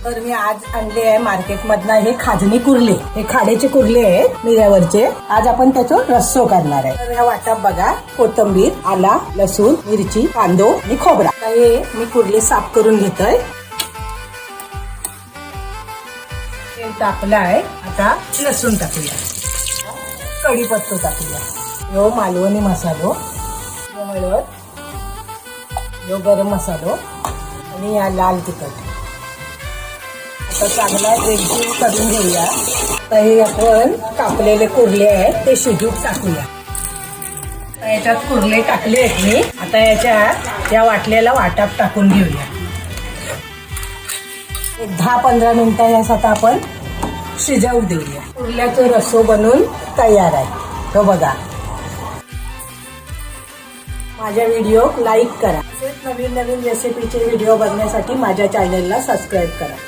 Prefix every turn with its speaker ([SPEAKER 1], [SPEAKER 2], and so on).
[SPEAKER 1] तर मी आज आणले आहे मार्केटमधनं हे खाजणी कुर्ले, हे खाड्याचे कुर्ले आहेत मिऱ्यावरचे. आज आपण त्याचा रस्सो करणार आहे. तर ह्या वाटप बघा, कोथिंबीर, आला, लसूण, मिरची, कांदो आणि खोबरा. हे मी कुर्ले साफ करून घेतोय. तेल टाकलं आहे. आता लसूण टाकूया, कढीपत्ता टाकूया, यो मालवणी मसालो, यो हळद, यो गरम मसालो आणि या लाल तिखट. आता चांगला एकजीव करून घेऊया. तर हे आपण कापलेले कुर्ले आहेत ते शिजूक टाकूया. याच्यात कुर्ले टाकले आहेत मी. आता याच्यात या वाटलेला वाटप टाकून घेऊया. एक 10-15 मिनिटं यासाठी आपण शिजवू देऊया. कुर्ल्याचं रस्सो बनवून तयार आहे. तो बघा. माझ्या व्हिडिओ लाईक करा. नवीन नवीन रेसिपीचे व्हिडिओ बघण्यासाठी माझ्या चॅनलला सबस्क्राईब करा.